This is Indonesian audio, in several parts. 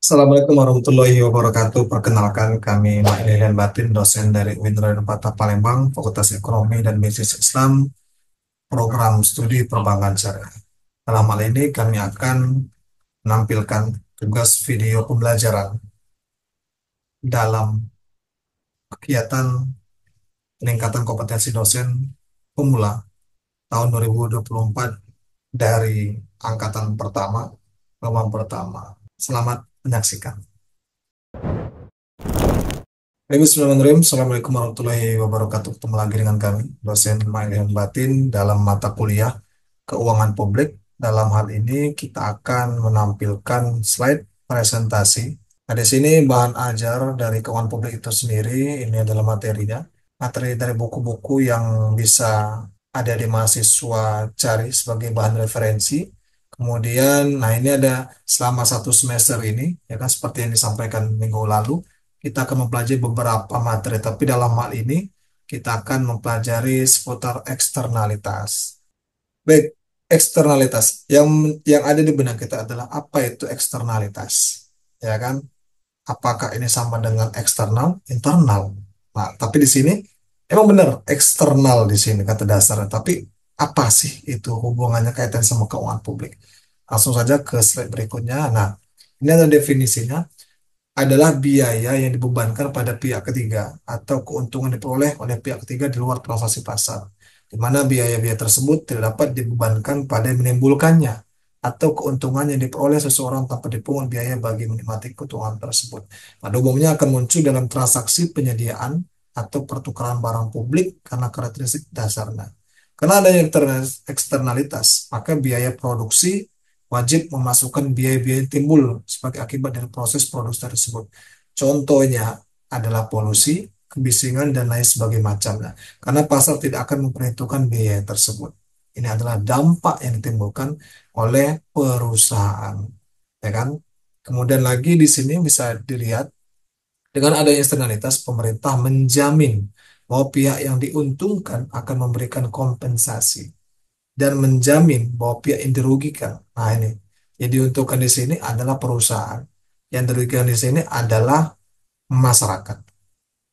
Assalamualaikum warahmatullahi wabarakatuh. Perkenalkan, kami Ma'ilhan Batin, dosen dari UIN Radenpata Palembang, Fakultas Ekonomi dan Bisnis Islam, Program Studi Perbankan Syariah. Dalam hal ini, kami akan menampilkan tugas video pembelajaran dalam kegiatan peningkatan kompetensi dosen pemula tahun 2024 dari angkatan pertama, gelombang pertama. Selamat menyaksikan. Bismillahirrahmanirrahim. Assalamualaikum warahmatullahi wabarakatuh. Ketemu lagi dengan kami, dosen Ma'ilhan Batin dalam mata kuliah Keuangan Publik. Dalam hal ini kita akan menampilkan slide presentasi. Nah, di sini bahan ajar dari Keuangan Publik itu sendiri, ini adalah materinya. Materi dari buku-buku yang bisa ada di mahasiswa cari sebagai bahan referensi. Kemudian, nah ini ada selama satu semester ini, ya kan seperti yang disampaikan minggu lalu, kita akan mempelajari beberapa materi, tapi dalam hal ini kita akan mempelajari seputar eksternalitas. Baik, eksternalitas yang ada di benak kita adalah apa itu eksternalitas, ya kan? Apakah ini sama dengan eksternal, internal? Nah, tapi di sini emang benar eksternal di sini kata dasarnya, tapi apa sih itu hubungannya kaitan sama keuangan publik? Langsung saja ke slide berikutnya. Nah, ini ada definisinya adalah biaya yang dibebankan pada pihak ketiga atau keuntungan diperoleh oleh pihak ketiga di luar transaksi pasar, di mana biaya-biaya tersebut tidak dapat dibebankan pada yang menimbulkannya atau keuntungan yang diperoleh seseorang tanpa dipungut biaya bagi menikmati keuntungan tersebut. Pada umumnya akan muncul dalam transaksi penyediaan atau pertukaran barang publik karena karakteristik dasarnya. Karena adanya eksternalitas, maka biaya produksi wajib memasukkan biaya-biaya yang timbul sebagai akibat dari proses produksi tersebut. Contohnya adalah polusi, kebisingan, dan lain sebagainya macamnya. Karena pasar tidak akan memperhitungkan biaya tersebut. Ini adalah dampak yang ditimbulkan oleh perusahaan, ya kan? Kemudian lagi di sini bisa dilihat dengan adanya eksternalitas, pemerintah menjamin bahwa pihak yang diuntungkan akan memberikan kompensasi dan menjamin bahwa pihak yang dirugikan. Nah ini, yang diuntungkan di sini adalah perusahaan, yang dirugikan di sini adalah masyarakat.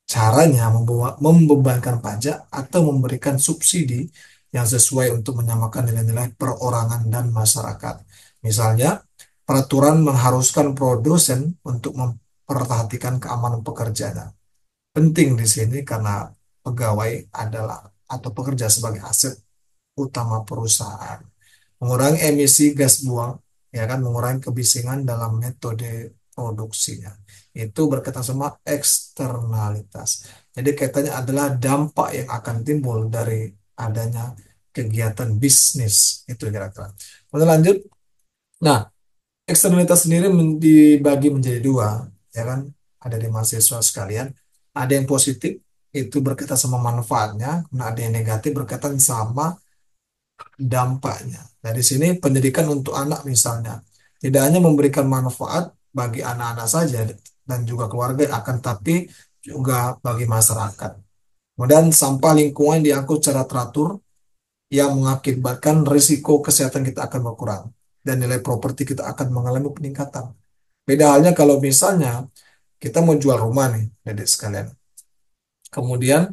Caranya membebankan pajak atau memberikan subsidi yang sesuai untuk menyamakan nilai-nilai perorangan dan masyarakat. Misalnya, peraturan mengharuskan produsen untuk memperhatikan keamanan pekerjanya. Penting di sini karena pegawai adalah atau pekerja sebagai aset utama perusahaan, mengurangi emisi gas buang, ya kan, mengurangi kebisingan dalam metode produksinya. Itu berkaitan sama eksternalitas. Jadi kaitannya adalah dampak yang akan timbul dari adanya kegiatan bisnis itu kira-kira. Kemudian lanjut. Nah, eksternalitas sendiri dibagi menjadi dua, ya kan? Ada di mahasiswa sekalian. Ada yang positif itu berkaitan sama manfaatnya, nah ada yang negatif berkaitan sama dampaknya. Nah, di sini pendidikan untuk anak misalnya tidak hanya memberikan manfaat bagi anak-anak saja dan juga keluarga, akan tapi juga bagi masyarakat. Kemudian sampah lingkungan diangkut secara teratur yang mengakibatkan risiko kesehatan kita akan berkurang dan nilai properti kita akan mengalami peningkatan. Beda halnya kalau misalnya kita mau jual rumah nih, adik sekalian. Kemudian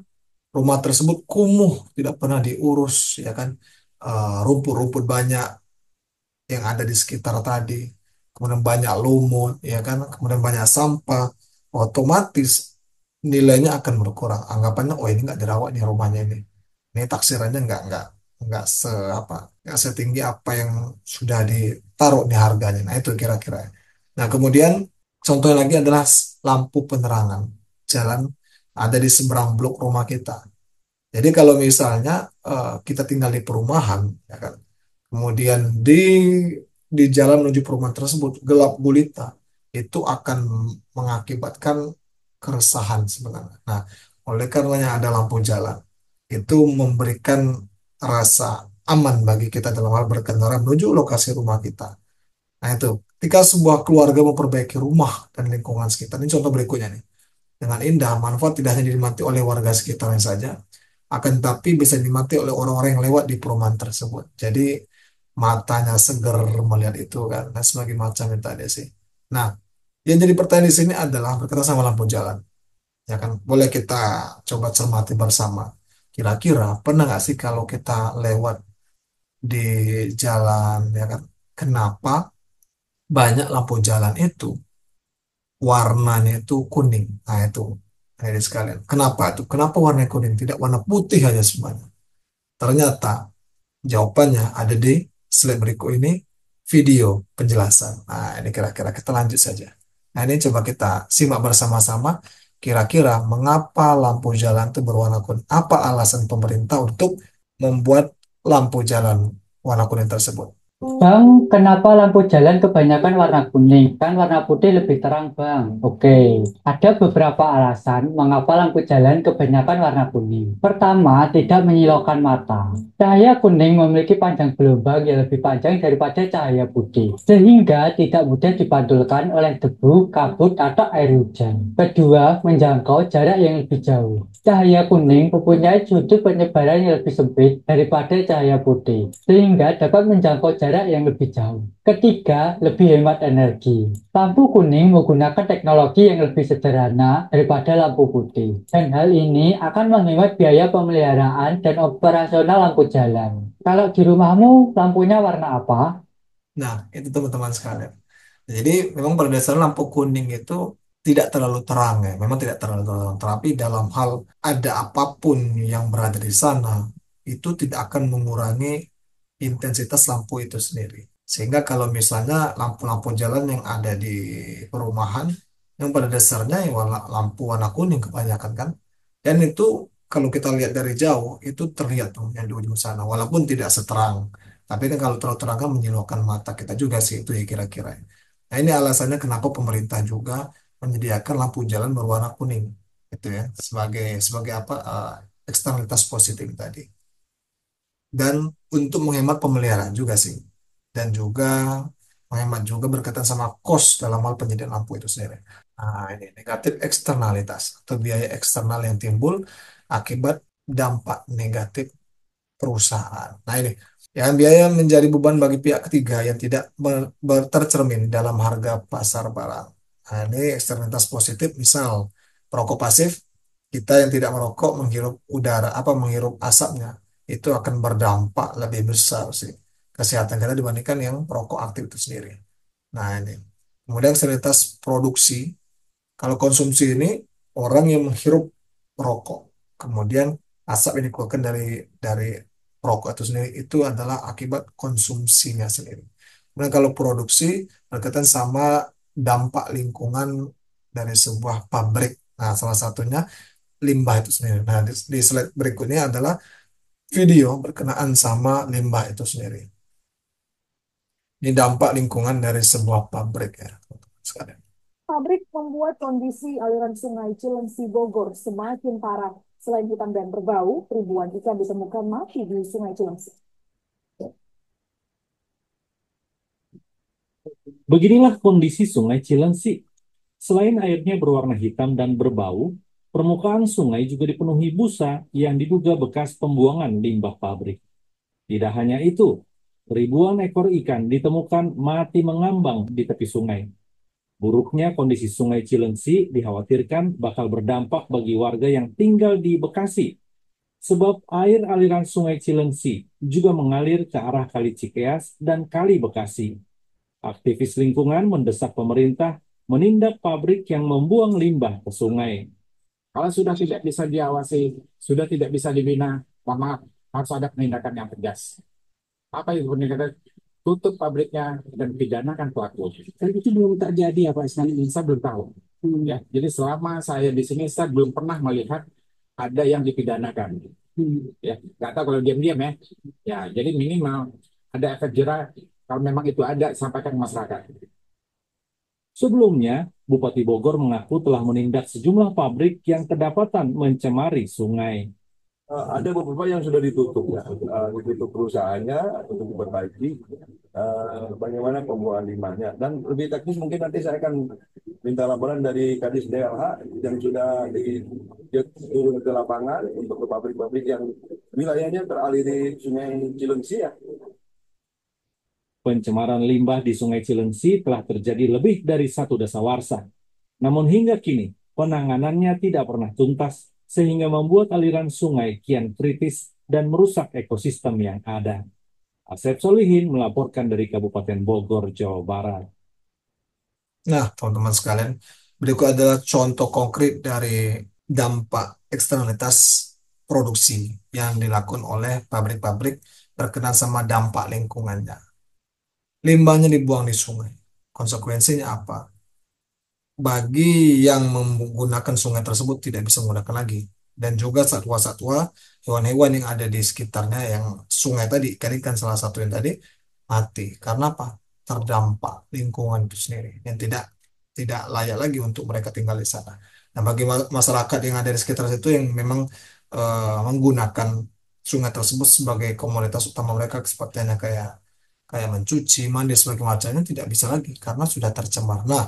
rumah tersebut kumuh, tidak pernah diurus, ya kan? Rumput-rumput banyak yang ada di sekitar tadi, kemudian banyak lumut, ya kan, kemudian banyak sampah, otomatis nilainya akan berkurang. Anggapannya, oh ini nggak dirawat nih rumahnya ini taksirannya nggak se apa, nggak setinggi apa yang sudah ditaruh di harganya. Nah itu kira-kira. Nah kemudian contoh lagi adalah lampu penerangan jalan ada di seberang blok rumah kita. Jadi kalau misalnya kita tinggal di perumahan, ya kan, kemudian di jalan menuju perumahan tersebut gelap gulita, itu akan mengakibatkan keresahan sebenarnya. Nah, oleh karenanya ada lampu jalan, itu memberikan rasa aman bagi kita dalam hal berkendara menuju lokasi rumah kita. Nah, itu ketika sebuah keluarga memperbaiki rumah dan lingkungan sekitar, ini contoh berikutnya nih. Dengan indah, manfaat tidak hanya dinikmati oleh warga sekitarnya saja, akan tapi bisa dinikmati oleh orang-orang yang lewat di perumahan tersebut. Jadi matanya seger melihat itu kan, dan sebagai macam itu tadi sih. Nah, Yang jadi pertanyaan di sini adalah berkaitan sama lampu jalan. Ya kan, boleh kita coba cermati bersama. Kira-kira pernah nggak sih kalau kita lewat di jalan, ya kan, kenapa banyak lampu jalan itu warnanya itu kuning? Nah itu, ini sekalian. Kenapa itu? Kenapa warna kuning? Tidak warna putih aja semuanya. Ternyata jawabannya ada di slide berikut ini, video penjelasan. Nah, ini kira-kira kita lanjut saja. Nah, ini coba kita simak bersama-sama. Kira-kira mengapa lampu jalan itu berwarna kuning? Apa alasan pemerintah untuk membuat lampu jalan warna kuning tersebut? Bang, kenapa lampu jalan kebanyakan warna kuning? Kan warna putih lebih terang, Bang. Oke, ada beberapa alasan mengapa lampu jalan kebanyakan warna kuning. Pertama, tidak menyilaukan mata. Cahaya kuning memiliki panjang gelombang yang lebih panjang daripada cahaya putih, sehingga tidak mudah dipantulkan oleh debu, kabut, atau air hujan. Kedua, menjangkau jarak yang lebih jauh. Cahaya kuning mempunyai sudut penyebaran yang lebih sempit daripada cahaya putih, sehingga dapat menjangkau jarak yang lebih jauh. Ketiga, lebih hemat energi. Lampu kuning menggunakan teknologi yang lebih sederhana daripada lampu putih, dan hal ini akan menghemat biaya pemeliharaan dan operasional lampu jalan. Kalau di rumahmu, lampunya warna apa? Nah, itu teman-teman sekalian. Jadi memang pada dasarnya lampu kuning itu tidak terlalu terang ya, memang tidak terlalu terang. Tapi dalam hal ada apapun yang berada di sana, itu tidak akan mengurangi intensitas lampu itu sendiri. Sehingga kalau misalnya lampu-lampu jalan yang ada di perumahan, yang pada dasarnya yang lampu warna kuning kebanyakan kan, dan itu kalau kita lihat dari jauh, itu terlihat tuh yang di ujung sana, walaupun tidak seterang. Tapi kan kalau terlalu terang kan menyilaukan mata kita juga sih itu ya kira-kira. Nah ini alasannya kenapa pemerintah juga menyediakan lampu jalan berwarna kuning, itu ya sebagai sebagai apa eksternalitas positif tadi. Dan untuk menghemat pemeliharaan juga sih, dan juga menghemat juga berkaitan sama cost dalam hal penyediaan lampu itu sendiri. Nah ini negatif eksternalitas atau biaya eksternal yang timbul akibat dampak negatif perusahaan. Nah ini yang biaya menjadi beban bagi pihak ketiga yang tidak tercermin dalam harga pasar barang. Nah, ini eksternalitas positif, misal perokok pasif, kita yang tidak merokok menghirup udara apa menghirup asapnya itu akan berdampak lebih besar sih kesehatan kita dibandingkan yang perokok aktif itu sendiri. Nah ini. Kemudian eksternalitas produksi, kalau konsumsi ini orang yang menghirup rokok, kemudian asap yang dikeluarkan dari rokok itu sendiri itu adalah akibat konsumsinya sendiri. Kemudian kalau produksi berkaitan sama dampak lingkungan dari sebuah pabrik. Nah, salah satunya limbah itu sendiri. Nah, di slide berikutnya adalah video berkenaan sama limbah itu sendiri. Ini dampak lingkungan dari sebuah pabrik ya, teman-teman sekalian. Pabrik membuat kondisi aliran sungai Cilengsi Bogor semakin parah. Selain hitam dan berbau, ribuan ikan ditemukan mati di sungai Cilengsi. Beginilah kondisi Sungai Cilengsi. Selain airnya berwarna hitam dan berbau, permukaan sungai juga dipenuhi busa yang diduga bekas pembuangan limbah pabrik. Tidak hanya itu, ribuan ekor ikan ditemukan mati mengambang di tepi sungai. Buruknya kondisi Sungai Cilengsi dikhawatirkan bakal berdampak bagi warga yang tinggal di Bekasi, sebab air aliran Sungai Cilengsi juga mengalir ke arah Kali Cikeas dan Kali Bekasi. Aktivis lingkungan mendesak pemerintah menindak pabrik yang membuang limbah ke sungai. Kalau sudah tidak bisa diawasi, sudah tidak bisa dibina, mohon maaf, harus ada penindakan yang tegas. Apa itu penindakan? Tutup pabriknya dan pidanakan pelaku. Dan itu belum terjadi ya Pak Isnan, saya belum tahu. Ya, jadi selama saya di sini saya belum pernah melihat ada yang dipidanakan. Ya, nggak tahu kalau diam-diam ya. Ya, jadi minimal ada efek jerah. Kalau memang itu ada, sampaikan ke masyarakat. Sebelumnya, Bupati Bogor mengaku telah menindak sejumlah pabrik yang kedapatan mencemari sungai. Ada beberapa yang sudah ditutup ya, ditutup perusahaannya untuk diperbaiki bagaimana pembuangan limbahnya. Dan lebih teknis mungkin nanti saya akan minta laporan dari Kadis DLH yang sudah turun ke lapangan untuk ke pabrik-pabrik yang wilayahnya teraliri Sungai Cilengsi ya. Pencemaran limbah di Sungai Cilengsi telah terjadi lebih dari 1 dasawarsa. Namun hingga kini, penanganannya tidak pernah tuntas sehingga membuat aliran sungai kian kritis dan merusak ekosistem yang ada. Asep Solihin melaporkan dari Kabupaten Bogor, Jawa Barat. Nah, teman-teman sekalian, berikut adalah contoh konkret dari dampak eksternalitas produksi yang dilakukan oleh pabrik-pabrik berkenaan sama dampak lingkungannya. Limbahnya dibuang di sungai. Konsekuensinya apa? Bagi yang menggunakan sungai tersebut tidak bisa menggunakan lagi. Dan juga satwa-satwa, hewan-hewan yang ada di sekitarnya yang sungai tadi, ikan-ikan salah satu yang tadi, mati. Karena apa? Terdampak lingkungan itu sendiri yang tidak tidak layak lagi untuk mereka tinggal di sana. Nah, bagi masyarakat yang ada di sekitar situ yang memang menggunakan sungai tersebut sebagai komoditas utama mereka, sepertinya kayak kayak mencuci, mandi, sebagainya macamnya tidak bisa lagi karena sudah tercemar. Nah,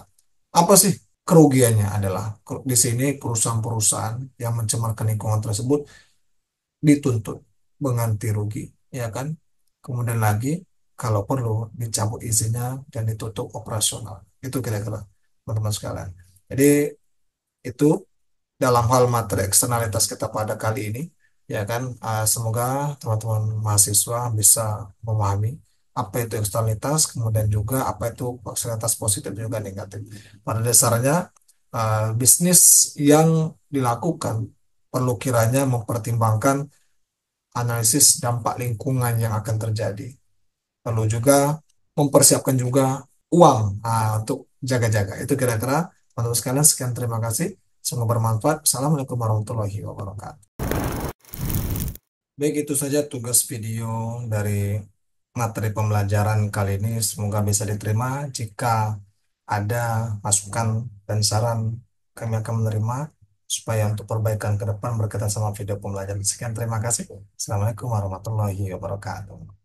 apa sih kerugiannya adalah di sini perusahaan-perusahaan yang mencemarkan lingkungan tersebut dituntut mengganti rugi, ya kan? Kemudian lagi kalau perlu dicabut izinnya dan ditutup operasional. Itu kira-kira teman-teman sekalian. Jadi itu dalam hal materi eksternalitas kita pada kali ini, ya kan. Semoga teman-teman mahasiswa bisa memahami apa itu eksternalitas, kemudian juga apa itu eksternalitas positif juga negatif. Pada dasarnya bisnis yang dilakukan perlu kiranya mempertimbangkan analisis dampak lingkungan yang akan terjadi. Perlu juga mempersiapkan juga uang untuk jaga-jaga. Itu kira-kira teman-teman sekalian. Sekian, terima kasih. Semoga bermanfaat. Assalamualaikum warahmatullahi wabarakatuh. Baik, itu saja tugas video dari materi pembelajaran kali ini. Semoga bisa diterima. Jika ada masukan dan saran, kami akan menerima supaya untuk perbaikan ke depan berkaitan sama video pembelajaran. Sekian, terima kasih. Assalamualaikum warahmatullahi wabarakatuh.